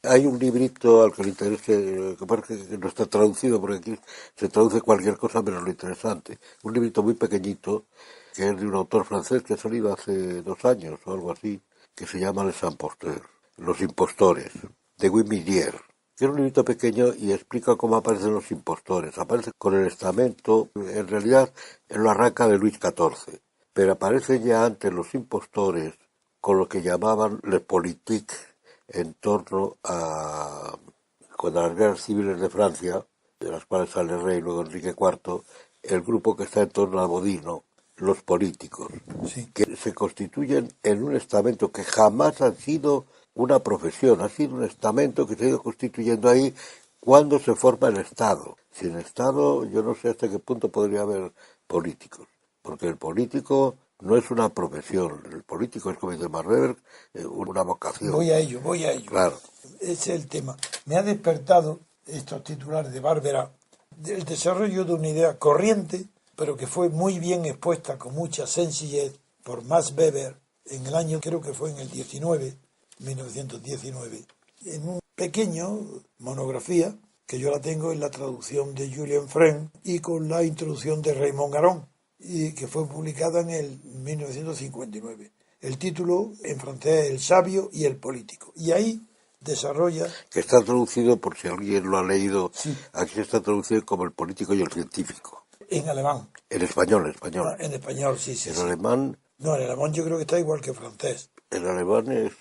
Hay un librito al que le interese, que parece que no está traducido, porque aquí se traduce cualquier cosa menos lo interesante. Un librito muy pequeñito, que es de un autor francés que ha salido hace 2 años o algo así, que se llama Les Imposteurs, Los Impostores, de Guy Millier. Que es un librito pequeño y explica cómo aparecen los impostores. Aparece con el estamento, en realidad él lo arranca de Luis XIV, pero aparecen ya antes los impostores con lo que llamaban les politiques en torno a con las guerras civiles de Francia, de las cuales sale el rey luego Enrique IV, el grupo que está en torno a Bodino, los políticos, Sí. que se constituyen en un estamento que jamás han sido una profesión, ha sido un estamento que se ha ido constituyendo ahí cuando se forma el Estado. Sin Estado, yo no sé hasta qué punto podría haber políticos, porque el político no es una profesión, el político es, como dice Max Weber, una vocación. Voy a ello. Claro. Ese es el tema. Me ha despertado estos titulares de Bárbara del desarrollo de una idea corriente, pero que fue muy bien expuesta con mucha sencillez por Max Weber en el año, creo que fue en el 1919, en un pequeño monografía, que yo la tengo en la traducción de Julien Fren y con la introducción de Raymond Aron, y que fue publicada en el 1959. El título en francés es El sabio y el político. Y ahí desarrolla... Que está traducido, por si alguien lo ha leído, Sí, aquí está traducido como el político y el científico. en alemán. En español, en español. En español, sí. En alemán, No, en alemán yo creo que está igual que en francés. en alemán es...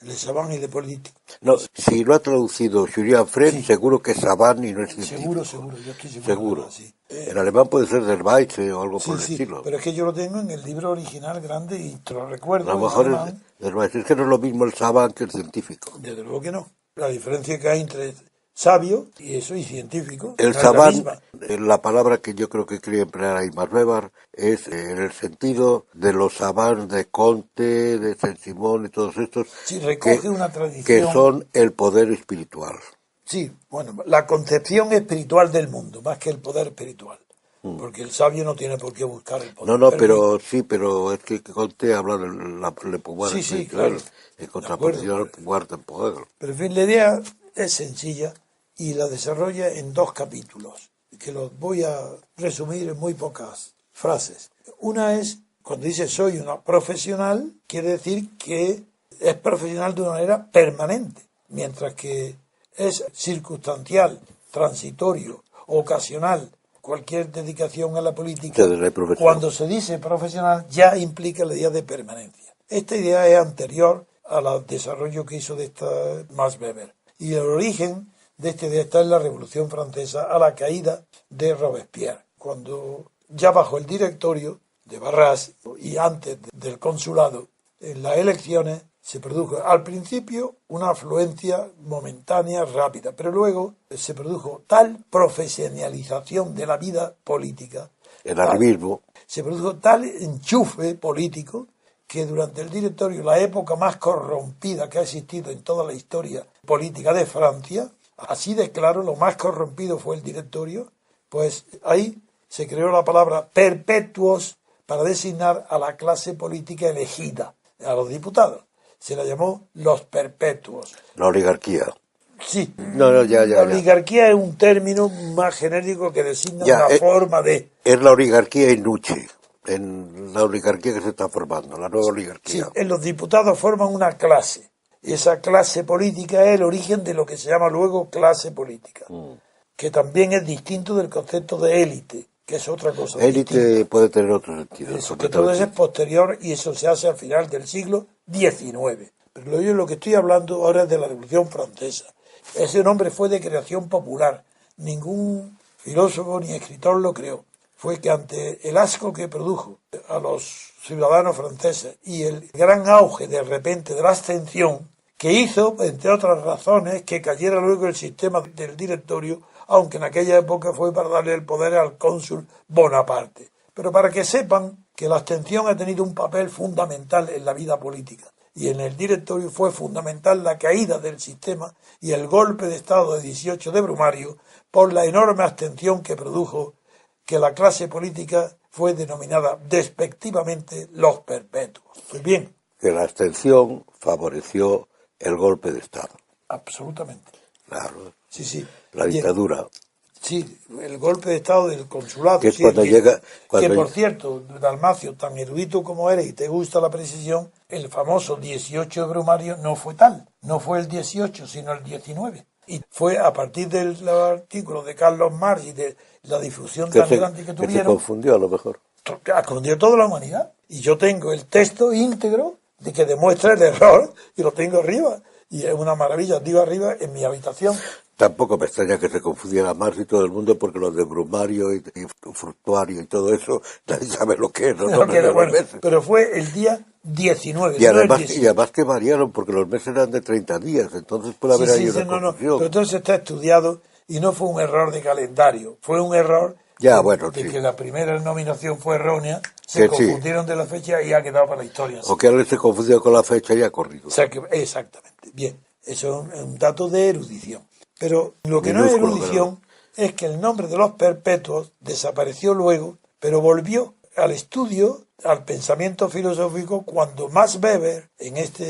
Le savant y le político. No, si lo ha traducido Julien Fren, Sí. seguro que es Savant y no es científico. Seguro, yo estoy seguro. Seguro. Verdad, sí. En alemán puede ser del Weisse o algo por el Sí, estilo. pero es que yo lo tengo en el libro original grande y te lo A recuerdo lo en mejor alemán. es del Weisse. Es que no es lo mismo el Savant que el científico. Desde luego que no. La diferencia que hay entre sabio y eso y científico El no es la Savant, misma. la palabra que yo creo que quería emplear ahí Max Weber, es en el sentido de los savants de Comte, de Saint-Simon y todos estos, Sí, que, recoge una que tradición. son el poder espiritual. Sí, bueno, la concepción espiritual del mundo, más que el poder espiritual. Porque el sabio no tiene por qué buscar el poder. No, Bien. pero es que Comte habla del pouvoir Sí, espiritual, claro. en De contraposición acuerdo. al pouvoir temporal. Pero en fin, la idea es sencilla y la desarrolla en 2 capítulos, que los voy a resumir en muy pocas frases. Una es, cuando dice soy una profesional, quiere decir que es profesional de una manera permanente, mientras que es circunstancial, transitorio, ocasional, cualquier dedicación a la política. Cuando se dice profesional ya implica la idea de permanencia. Esta idea es anterior al desarrollo que hizo de esta Max Weber. Y el origen de esta idea está en la Revolución Francesa, a la caída de Robespierre, cuando ya bajo el directorio de Barras y antes del consulado, en las elecciones se produjo al principio una afluencia momentánea, rápida, pero luego se produjo tal profesionalización de la vida política, El arribismo. se produjo tal enchufe político que durante el directorio, la época más corrompida que ha existido en toda la historia política de Francia, así de claro, lo más corrompido fue el directorio, pues ahí se creó la palabra perpetuos para designar a la clase política elegida, a los diputados. Se la llamó los perpetuos. La oligarquía. Sí, Ya. la oligarquía es un término más genérico que designa una forma de... Es la oligarquía en Nuche, en la oligarquía que se está formando, la nueva oligarquía. Sí, los diputados forman una clase. Esa clase política es el origen de lo que se llama luego clase política, que también es distinto del concepto de élite, que es otra cosa. Élite distinta. puede tener otro sentido. Eso, que todo eso es posterior y eso se hace al final del siglo XIX. Pero yo lo que estoy hablando ahora es de la Revolución Francesa. Ese nombre fue de creación popular. Ningún filósofo ni escritor lo creó. Fue que ante el asco que produjo a los ciudadanos franceses y el gran auge de repente de la abstención, que hizo, entre otras razones, que cayera luego el sistema del directorio, aunque en aquella época fue para darle el poder al cónsul Bonaparte. Pero para que sepan que la abstención ha tenido un papel fundamental en la vida política. Y en el directorio fue fundamental la caída del sistema y el golpe de Estado de 18 de Brumario por la enorme abstención que produjo que la clase política fue denominada despectivamente los perpetuos. Pues bien. Que la abstención favoreció el golpe de Estado. absolutamente. Claro, Sí, sí. la Bien. dictadura. Sí, el golpe de Estado del consulado, Que es sí, cuando llega, que cuando por cierto, Dalmacio, tan erudito como eres y te gusta la precisión, el famoso 18 de Brumario no fue tal, no fue el 18, sino el 19. Y fue a partir del artículo de Carlos Marx y de la difusión tan grande que que se tuvieron, confundió a lo mejor. escondió toda la humanidad. Y yo tengo el texto íntegro de que demuestra el error y lo tengo arriba. Y es una maravilla, digo arriba en mi habitación. Tampoco me extraña que se confundiera Marx y todo el mundo, porque los de Brumario y Fructuario y todo eso, nadie sabe lo que es, los Lo que nombres era, de los bueno, meses. pero fue el día 19, Y no el además, y 18. además que variaron, porque los meses eran de 30 días, entonces puede Sí, haber sí, ahí sí, una no, no. Pero confusión. entonces está estudiado y no fue un error de calendario, fue un error Ya, bueno, de sí. que la primera nominación fue errónea, se Que sí. confundieron de la fecha y ha quedado para la historia O así. que alguien se confundió con la fecha y ha O corrido. sea que, exactamente. Bien, eso es un dato de erudición. Pero lo que no es Minúsculo, pero erudición es que el nombre de los perpetuos desapareció luego, pero volvió al estudio, al pensamiento filosófico, cuando Max Weber, en esta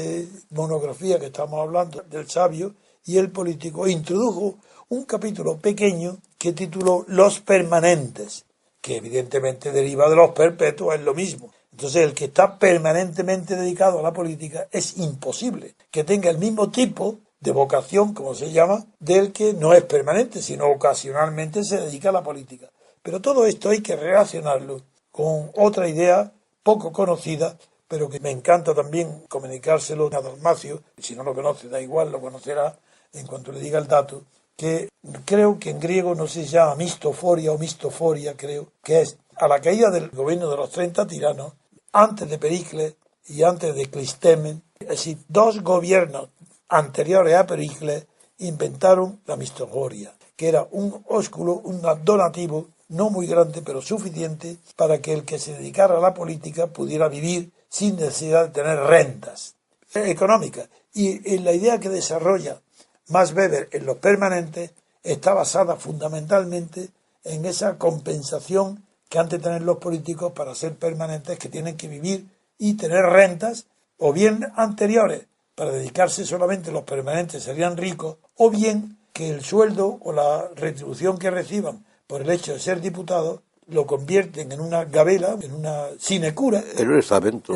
monografía que estamos hablando del sabio y el político, introdujo un capítulo pequeño que tituló Los permanentes, que evidentemente deriva de los perpetuos, es lo mismo. Entonces, el que está permanentemente dedicado a la política es imposible que tenga el mismo tipo de vocación, como se llama, del que no es permanente, sino ocasionalmente se dedica a la política. Pero todo esto hay que relacionarlo con otra idea poco conocida, pero que me encanta también comunicárselo a Dalmacio, si no lo conoce, da igual, lo conocerá en cuanto le diga el dato, que creo que en griego no se llama mistoforia o mistoforia, creo, que es a la caída del gobierno de los 30 tiranos, antes de Pericles y antes de Clistemen, es decir, dos gobiernos anteriores a Pericles inventaron la mistoforia, que era un ósculo, un donativo no muy grande, pero suficiente para que el que se dedicara a la política pudiera vivir sin necesidad de tener rentas económicas. Y en la idea que desarrolla Max Weber en los permanentes está basada fundamentalmente en esa compensación que han de tener los políticos para ser permanentes, que tienen que vivir y tener rentas, o bien anteriores, para dedicarse solamente los permanentes serían ricos, o bien que el sueldo o la retribución que reciban por el hecho de ser diputados lo convierten en una gabela, en una sinecura, en un estamento.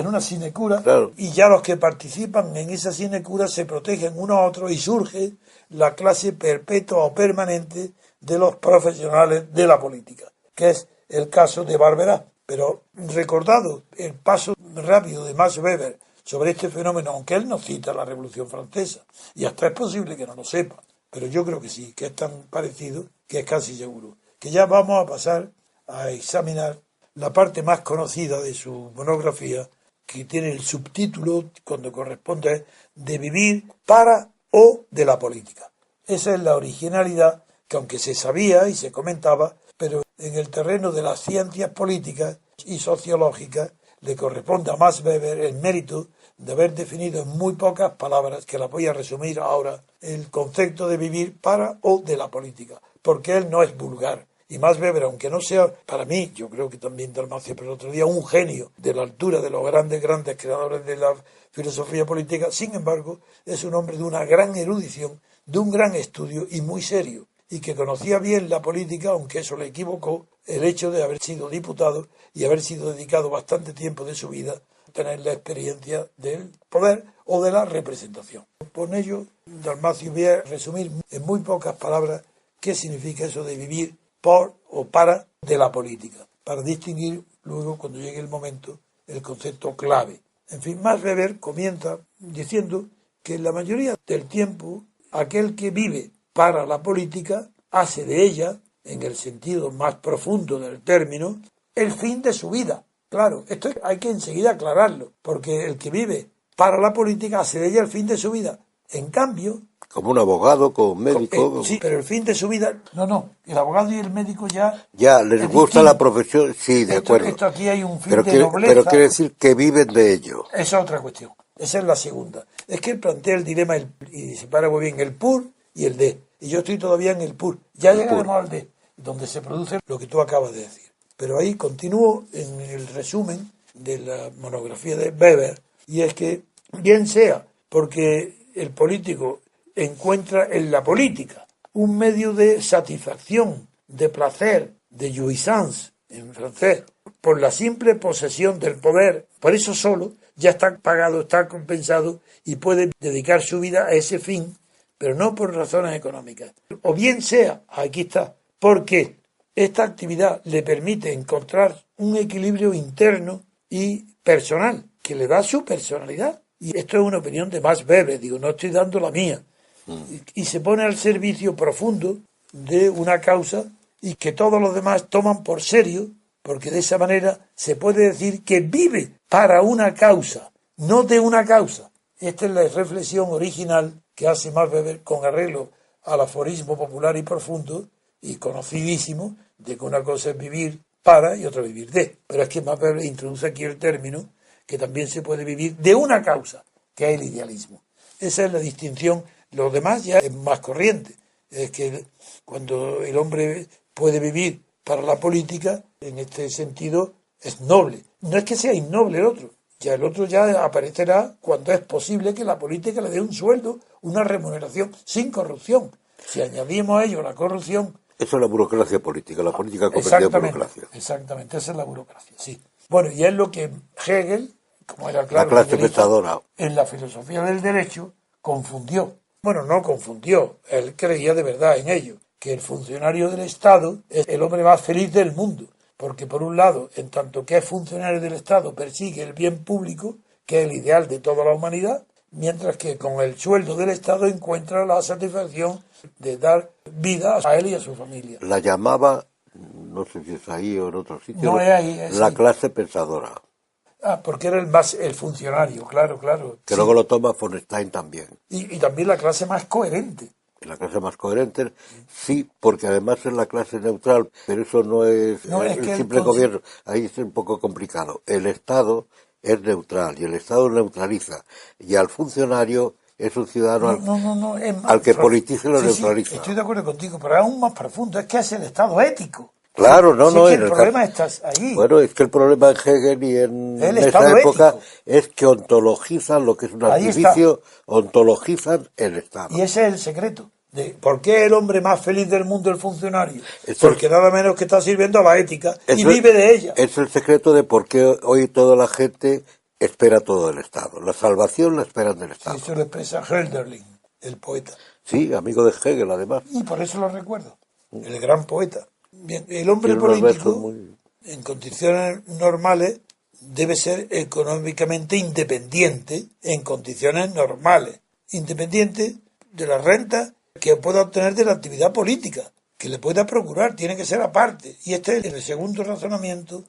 Claro. y ya los que participan en esa sinecura se protegen unos a otros y surge la clase perpetua o permanente de los profesionales de la política, que es el caso de Barberá. Pero recordado el paso rápido de Max Weber sobre este fenómeno, aunque él no cita la Revolución Francesa, y hasta es posible que no lo sepa, pero yo creo que sí, que es tan parecido que es casi seguro. Que ya vamos a pasar a examinar la parte más conocida de su monografía, que tiene el subtítulo, cuando corresponde, de vivir para o de la política. Esa es la originalidad que, aunque se sabía y se comentaba, pero en el terreno de las ciencias políticas y sociológicas le corresponde a Max Weber el mérito de haber definido en muy pocas palabras, que las voy a resumir ahora, el concepto de vivir para o de la política, porque él no es vulgar. Y Max Weber, aunque no sea, para mí, yo creo que también Dalmacio, pero el otro día, un genio de la altura de los grandes creadores de la filosofía política, sin embargo, es un hombre de una gran erudición, de un gran estudio y muy serio, y que conocía bien la política, aunque eso le equivocó, el hecho de haber sido diputado y haber sido dedicado bastante tiempo de su vida a tener la experiencia del poder o de la representación. Por ello, Dalmacio, voy a resumir en muy pocas palabras qué significa eso de vivir por o para de la política, para distinguir luego, cuando llegue el momento, el concepto clave. En fin, Max Weber comienza diciendo que en la mayoría del tiempo aquel que vive para la política hace de ella, en el sentido más profundo del término, el fin de su vida. Claro, esto hay que enseguida aclararlo, porque el que vive para la política hace de ella el fin de su vida. En cambio, Como un abogado, como un médico. sí, pero el fin de su vida, no, el abogado y el médico ya Ya, les es gusta la distinto. profesión, sí, de acuerdo. Esto aquí hay un fin Pero de pero nobleza. quiere decir que viven de ello. Esa es otra cuestión. Esa es la segunda. Es que él plantea el dilema y separa muy bien el pur y el de. Y yo estoy todavía en el pur. Ya El llegaremos pur. al de, donde se produce lo que tú acabas de decir. Pero ahí continúo en el resumen de la monografía de Weber, y es que, bien sea porque el político encuentra en la política un medio de satisfacción, de placer, de jouissance, en francés, por la simple posesión del poder. Por eso solo ya está pagado, está compensado y puede dedicar su vida a ese fin, pero no por razones económicas. O bien sea, aquí está, porque esta actividad le permite encontrar un equilibrio interno y personal, que le da su personalidad. Y esto es una opinión de Max Weber, digo, no estoy dando la mía. Y se pone al servicio profundo de una causa y que todos los demás toman por serio, porque de esa manera se puede decir que vive para una causa, no de una causa. Esta es la reflexión original que hace Max Weber con arreglo al aforismo popular y profundo y conocidísimo de que una cosa es vivir para y otra vivir de. Pero es que Max Weber introduce aquí el término que también se puede vivir de una causa, que es el idealismo. Esa es la distinción. Lo demás ya es más corriente. Es que cuando el hombre puede vivir para la política, en este sentido, es noble. No es que sea innoble el otro. Ya el otro ya aparecerá cuando es posible que la política le dé un sueldo, una remuneración sin corrupción. Si añadimos a ello la corrupción... Eso es la burocracia política, la política convertida en burocracia. Exactamente, esa es la burocracia, sí. Bueno, y es lo que Hegel, como era claro, la clase pensadora, en la filosofía del derecho, confundió. Bueno, no confundió, él creía de verdad en ello, que el funcionario del Estado es el hombre más feliz del mundo, porque por un lado, en tanto que es funcionario del Estado, persigue el bien público, que es el ideal de toda la humanidad, mientras que con el sueldo del Estado encuentra la satisfacción de dar vida a él y a su familia. La llamaba, no sé si es ahí o en otro sitio, no es ahí, es la ahí. clase pensadora. Porque era el funcionario, claro. Que sí. Luego lo toma von Stein también. Y también la clase más coherente. La clase más coherente, sí, porque además es la clase neutral, pero eso no es, el simple gobierno. Ahí es un poco complicado. El Estado es neutral y el Estado neutraliza. Y al funcionario es un ciudadano al que politice lo neutraliza. Estoy de acuerdo contigo, pero aún más profundo, es que es el Estado ético. Claro, no. Es que el problema está allí. Bueno, es que el problema en Hegel y en esa época ético. Es que ontologizan lo que es un artificio, ontologizan el Estado. Y ese es el secreto. De ¿por qué el hombre más feliz del mundo es el funcionario? Porque nada menos que está sirviendo a la ética y vive de ella. Es el secreto de por qué hoy toda la gente espera todo del Estado. La salvación la esperan del Estado. Sí, eso lo expresa Hölderlin, el poeta. Sí, amigo de Hegel, además. Y por eso lo recuerdo. El gran poeta. Bien, el hombre político, en condiciones normales, debe ser económicamente independiente en condiciones normales. Independiente de la renta que pueda obtener de la actividad política, que le pueda procurar, tiene que ser aparte. Y este es el segundo razonamiento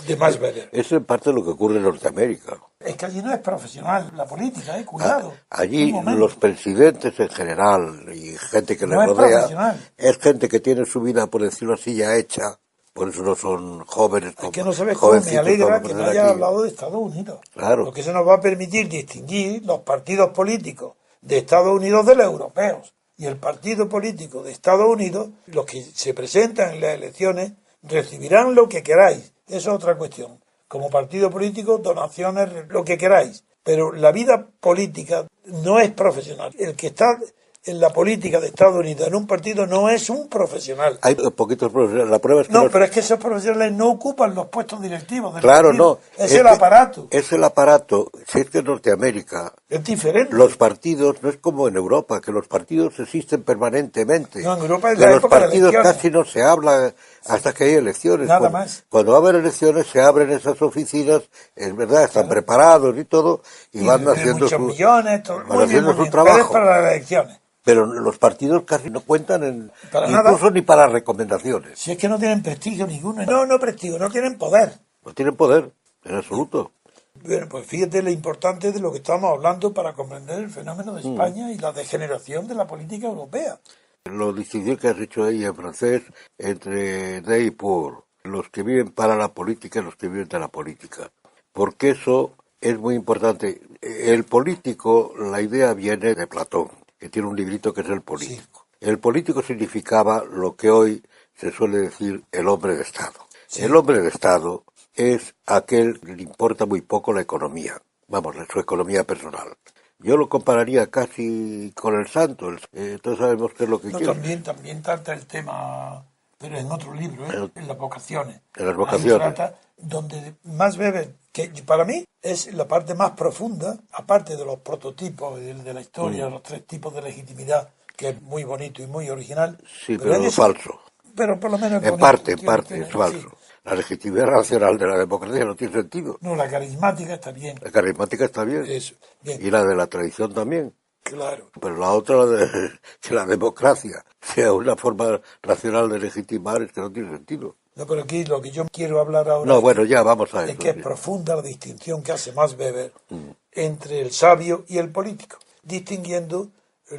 de Max Weber. Eso es parte de lo que ocurre en Norteamérica. Es que allí no es profesional la política, cuidado. Allí los presidentes en general y gente que les rodea es gente que tiene su vida, por decirlo así, ya hecha. Por eso no son jóvenes. Es que no sabes cómo me alegra que no haya hablado de Estados Unidos. Claro. Porque eso nos va a permitir distinguir los partidos políticos de Estados Unidos de los europeos. Y el partido político de Estados Unidos, los que se presentan en las elecciones, recibirán lo que queráis. Eso es otra cuestión. Como partido político, donaciones, lo que queráis. Pero la vida política no es profesional. El que está en la política de Estados Unidos en un partido no es un profesional. Hay poquitos profesionales. La prueba es que pero es que esos profesionales no ocupan los puestos directivos del partido. No. Es el aparato. Es el aparato. Si es que en Norteamérica es diferente. Los partidos, no es como en Europa, que los partidos existen permanentemente. No, en Europa es de los partidos casi no se habla hasta que hay elecciones. Nada más. Cuando va a haber elecciones se abren esas oficinas, es verdad, están preparados y todo, y van haciendo muchos millones, van haciendo su trabajo. Para las elecciones. Pero los partidos casi no cuentan para incluso nada. Ni para recomendaciones. Si es que no tienen prestigio ninguno. No prestigio, no tienen poder. No tienen poder, en absoluto. Bueno, pues fíjate lo importante de lo que estamos hablando para comprender el fenómeno de España y la degeneración de la política europea. Lo distinguió que has dicho ahí en francés entre they y pour, los que viven para la política y los que viven de la política. Porque eso es muy importante. El político, la idea viene de Platón, que tiene un librito que es el político. Sí. El político significaba lo que hoy se suele decir el hombre de Estado. Sí. El hombre de Estado es aquel que le importa muy poco la economía, vamos, su economía personal. Yo lo compararía casi con el santo. Todos sabemos qué es lo que No, quiere. también trata el tema, pero en otro libro, en las vocaciones. En las Ahí vocaciones. trata donde más Weber, que para mí es la parte más profunda, aparte de los prototipos de la historia, los 3 tipos de legitimidad, que es muy bonito y muy original. Sí, Pero pero es eso, falso. pero por lo menos es En bonito. parte, es Sí. falso. La legitimidad racional de la democracia no tiene sentido. No, la carismática está bien. La carismática está bien. Eso, bien, Y la de la tradición también. claro. Pero la otra, que la democracia sea una forma racional de legitimar, es que no tiene sentido. No, pero aquí lo que yo quiero hablar ahora No, bueno, ya vamos a es eso. que es Sí. profunda la distinción que hace Max Weber entre el sabio y el político, distinguiendo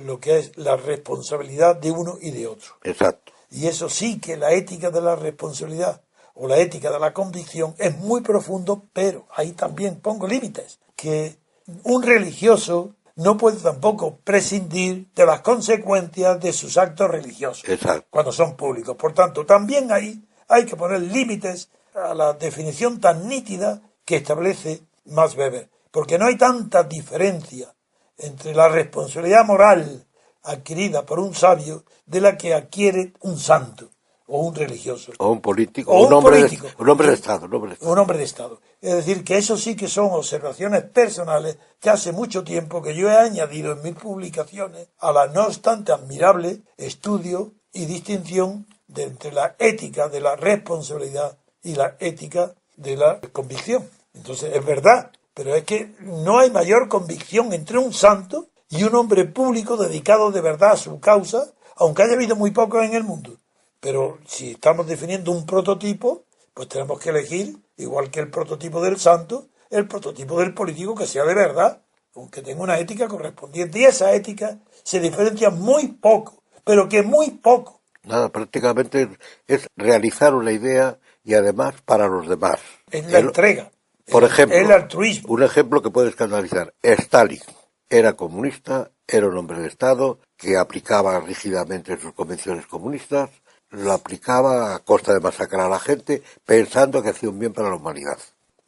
lo que es la responsabilidad de uno y de otro. Exacto. Y eso sí que la ética de la responsabilidad o la ética de la convicción es muy profundo, pero ahí también pongo límites, que un religioso no puede tampoco prescindir de las consecuencias de sus actos religiosos Exacto. cuando son públicos. Por tanto, también ahí hay que poner límites a la definición tan nítida que establece Max Weber, porque no hay tanta diferencia entre la responsabilidad moral adquirida por un sabio de la que adquiere un santo o un religioso O un político, o un un hombre de, político, un hombre de Estado, un hombre de Estado. un hombre de Estado. Es decir, que eso sí que son observaciones personales que hace mucho tiempo que yo he añadido en mis publicaciones a la no obstante admirable estudio y distinción entre la ética de la responsabilidad y la ética de la convicción. Entonces, es verdad, pero es que no hay mayor convicción entre un santo y un hombre público dedicado de verdad a su causa, aunque haya habido muy pocos en el mundo. Pero si estamos definiendo un prototipo, pues tenemos que elegir, igual que el prototipo del santo, el prototipo del político que sea de verdad, aunque tenga una ética correspondiente. Y esa ética se diferencia muy poco, pero que muy poco. Nada, prácticamente es realizar una idea y además para los demás. Es la entrega, Por el ejemplo, altruismo. un ejemplo que puede escandalizar. Stalin era comunista, era un hombre de Estado que aplicaba rígidamente sus convenciones comunistas, lo aplicaba a costa de masacrar a la gente, pensando que hacía un bien para la humanidad.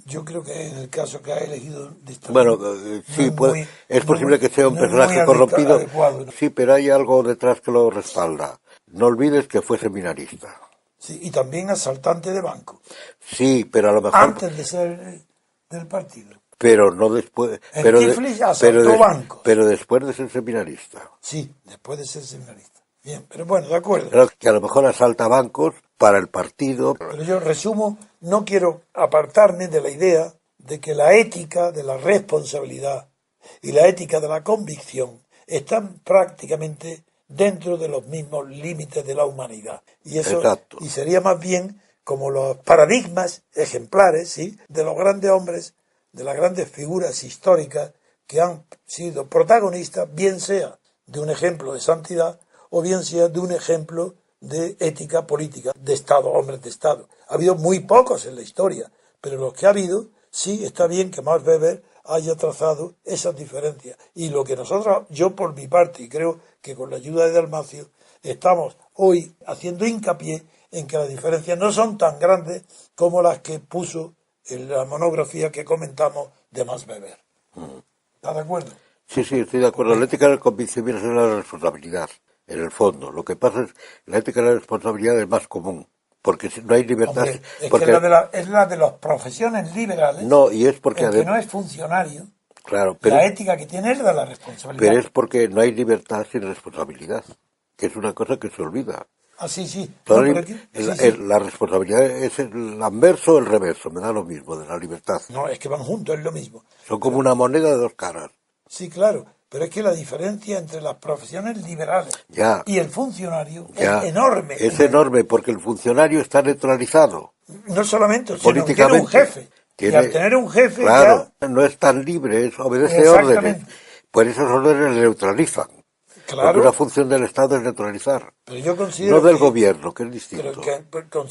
Yo creo que en el caso que ha elegido de Bueno, Stalin no sí, es muy, es posible que sea un no es muy personaje corrompido, adecuado, ¿no? sí, pero hay algo detrás que lo respalda. No olvides que fue seminarista. Sí, y también asaltante de banco, Sí, pero a lo mejor, antes de ser del partido. pero no después, En Tiflis asaltó bancos. pero después de ser seminarista. Sí, después de ser seminarista. Bien, pero bueno, de acuerdo. Claro, que a lo mejor asalta bancos para el partido. Pero yo resumo, no quiero apartarme de la idea de que la ética de la responsabilidad y la ética de la convicción están prácticamente dentro de los mismos límites de la humanidad. Y eso, Exacto. y sería más bien como los paradigmas ejemplares, ¿sí?, de los grandes hombres, de las grandes figuras históricas que han sido protagonistas, bien sea de un ejemplo de santidad o bien sea de un ejemplo de ética política, de Estado, hombres de Estado. Ha habido muy pocos en la historia, pero los que ha habido, sí está bien que Max Weber haya trazado esas diferencias. Y lo que nosotros, yo por mi parte, y creo que con la ayuda de Dalmacio, estamos hoy haciendo hincapié en que las diferencias no son tan grandes como las que puso en la monografía que comentamos de Max Weber. ¿Estás de acuerdo? Sí, sí, estoy de acuerdo. La ética del convencimiento es la responsabilidad, en el fondo. Lo que pasa es que la ética de la responsabilidad es más común, porque si no hay libertad. Hombre, es porque, que es la de las profesiones liberales. no, y es porque El que no es funcionario, claro, pero, la ética que tiene es de la responsabilidad. pero es porque no hay libertad sin responsabilidad, que es una cosa que se olvida. Ah, sí, sí. Toda No, la, pero sí. la responsabilidad es el anverso o el reverso, me da lo mismo de la libertad. No, es que van juntos, es lo mismo. Son como una moneda de dos caras. Sí, claro, pero es que la diferencia entre las profesiones liberales Ya, y el funcionario ya, es enorme. es enorme porque el funcionario está neutralizado No solamente, sino que tiene políticamente. un jefe. Y al tener un jefe claro, no es tan libre, obedece órdenes. Por esos órdenes le neutralizan. Claro. Porque una función del Estado es neutralizar. Pero yo considero no del gobierno, que es distinto.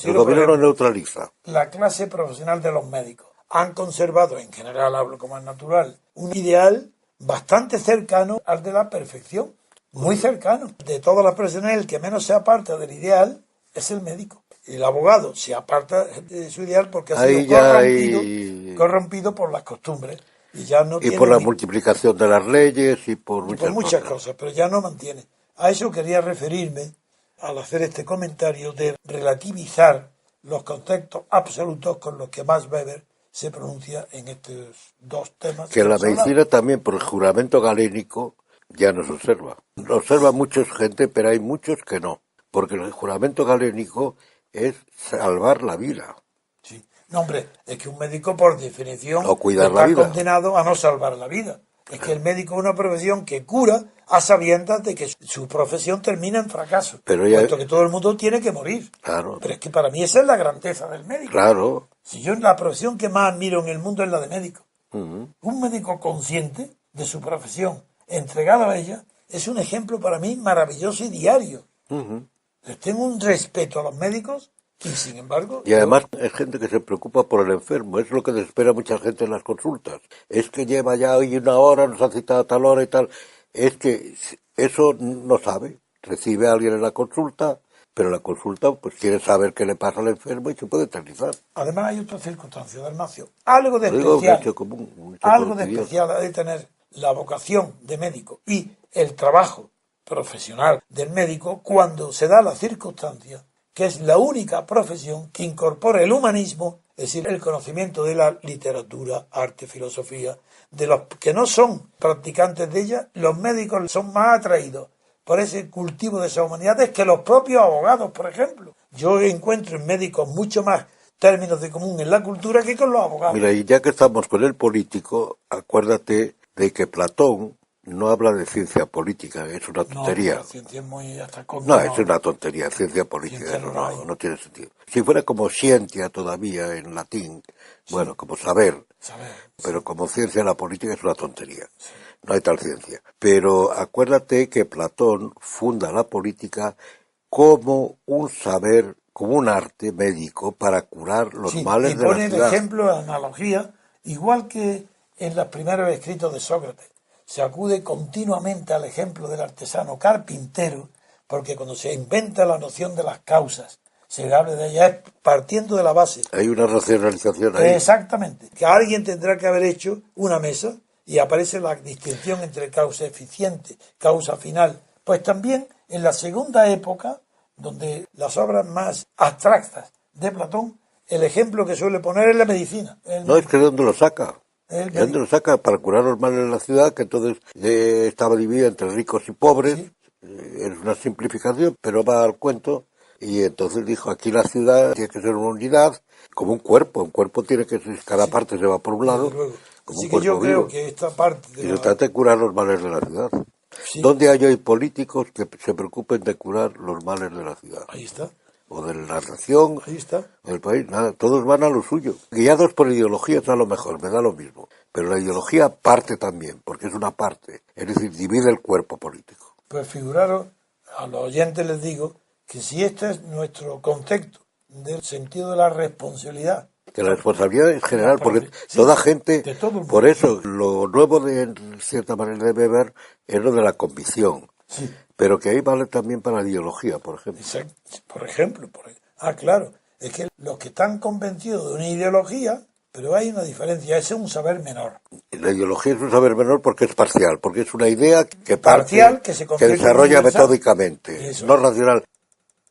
El gobierno no neutraliza. La clase profesional de los médicos han conservado, en general hablo como es natural, un ideal bastante cercano al de la perfección. Muy cercano. De todas las profesiones, el que menos se aparta del ideal es el médico. Y el abogado se aparta de su ideal porque ha sido corrompido por las costumbres. Y ya no Y tiene por la multiplicación de las leyes y por por muchas muchas cosas. cosas, pero ya no mantiene. A eso quería referirme al hacer este comentario de relativizar los conceptos absolutos con los que Max Weber se pronuncia en estos dos temas Que que en la hemos hablado. medicina también por el juramento galénico ya no se observa. Observa mucha gente, pero hay muchos que no. Porque el juramento galénico es salvar la vida Sí. No, hombre, es que un médico por definición o cuidar la está vida. condenado a no salvar la vida. Es que el médico es una profesión que cura a sabiendas de que su profesión termina en fracaso, Pero ya, puesto que todo el mundo tiene que morir. claro, Pero es que para mí esa es la grandeza del médico. claro. Si yo la profesión que más admiro en el mundo es la de médico. Ujú. Un médico consciente de su profesión, entregado a ella, es un ejemplo para mí maravilloso y diario. Les tengo un respeto a los médicos y sin embargo Y además es gente que se preocupa por el enfermo. Es lo que desespera mucha gente en las consultas. Es que lleva ya hoy una hora, nos han citado a tal hora y tal. Es que eso no sabe. Recibe a alguien en la consulta, pero la consulta pues quiere saber qué le pasa al enfermo y se puede eternizar. además hay otra circunstancia, Dalmacio. Algo de Lo digo un especial, hecho común, un hecho algo de cotidiano. especial ha de tener la vocación de médico y el trabajo profesional del médico cuando se da la circunstancia que es la única profesión que incorpora el humanismo, es decir, el conocimiento de la literatura, arte, filosofía, de los que no son practicantes de ella, los médicos son más atraídos por ese cultivo de esas humanidades que los propios abogados, por ejemplo. Yo encuentro en médicos mucho más términos de común en la cultura que con los abogados. Mira, y ya que estamos con el político, acuérdate de que Platón no habla de ciencia política, es una No, porque tontería. la ciencia es muy hasta No, es condenada. una tontería, ciencia política, Ciencia eso no hay. no tiene sentido. Si fuera como scientia todavía en latín, bueno, Sí, como saber, saber. pero Sí, como ciencia la política es una tontería. sí. No hay tal ciencia. Pero acuérdate que Platón funda la política como un saber, como un arte médico para curar los Sí, y males de la pone el ciudad. ejemplo, la analogía, igual que en los primeros escritos de Sócrates. Se acude continuamente al ejemplo del artesano carpintero, porque cuando se inventa la noción de las causas, se habla de ella es partiendo de la base. Hay una racionalización ahí. Exactamente, que alguien tendrá que haber hecho una mesa y aparece la distinción entre causa eficiente, causa final. Pues también en la segunda época, donde las obras más abstractas de Platón, el ejemplo que suele poner es la medicina. El No, es médico, que ¿de dónde lo saca? el ¿De dónde médico. lo saca? Para curar los males de la ciudad, que entonces estaba dividida entre ricos y pobres. Sí, Es una simplificación, pero va al cuento. Y entonces dijo, aquí la ciudad tiene que ser una unidad, como un cuerpo. Un cuerpo tiene que ser, cada sí, parte se va por un desde lado, luego. como un Así que yo cuerpo creo vivo. que esta parte de Y se la... trata de curar los males de la ciudad. Sí, ¿Dónde hay hoy políticos que se preocupen de curar los males de la ciudad? ahí está, O de la nación, ahí está. o del país, nada, todos van a lo suyo. Guiados por ideologías a lo mejor, me da lo mismo. Pero la ideología parte también, porque es una parte, es decir, divide el cuerpo político. Pues figuraros, a los oyentes les digo, que si este es nuestro concepto del sentido de la responsabilidad, Que la responsabilidad es de la general, porque sí, toda gente, de todo el por mundo, eso, lo nuevo de, en cierta manera, de Weber es lo de la convicción. sí, Pero que ahí vale también para la ideología, por ejemplo. por ejemplo, claro, es que los que están convencidos de una ideología, pero hay una diferencia, ese es un saber menor, La ideología es un saber menor porque es parcial, porque es una idea que parcial parte, que se que convierte en desarrolla universal, metódicamente, eso no es. racional.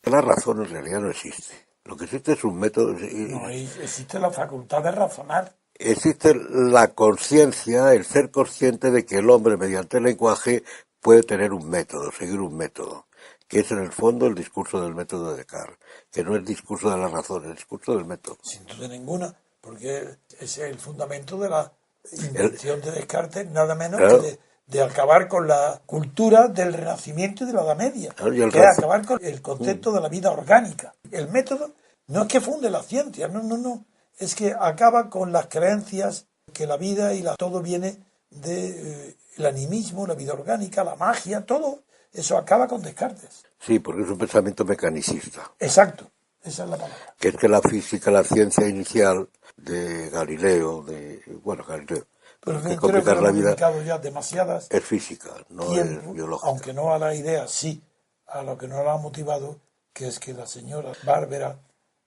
La razón en realidad no existe. Lo que existe es un método. No, existe la facultad de razonar, Existe la conciencia, el ser consciente de que el hombre mediante el lenguaje puede tener un método, seguir un método, que es en el fondo el discurso del método de Descartes, que no es discurso de la razón, es el discurso del método. sin duda ninguna, porque ese es el fundamento de la El- invención de Descartes, nada menos que claro, de acabar con la cultura del Renacimiento y de la Edad Media, claro, y el que es razón. acabar con el concepto de la vida orgánica. El método no es que funde la ciencia, no, no, no, es que acaba con las creencias que la vida y todo viene de el animismo, la vida orgánica, la magia, todo eso acaba con Descartes. Sí, porque es un pensamiento mecanicista. Exacto, esa es la palabra. Que es que la física, la ciencia inicial de Galileo, Galileo, Pero en que fin, creo que complicar le la hemos vida, dedicado ya demasiadas es física, no es tiempo, biológica. aunque no a la idea, sí, a lo que nos la ha motivado, que es que la señora Bárbara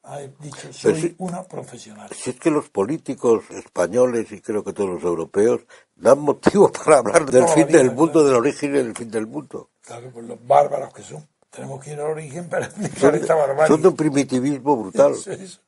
Ha dicho, Pero soy sí, una profesional. si es que los políticos españoles y creo que todos los europeos dan motivo para hablar del Toda la fin del vida, mundo, claro. del origen y del fin del mundo. Claro, por los bárbaros que son. Tenemos que ir al origen para explicar Son, esta son de barbarie. un primitivismo brutal. Eso es.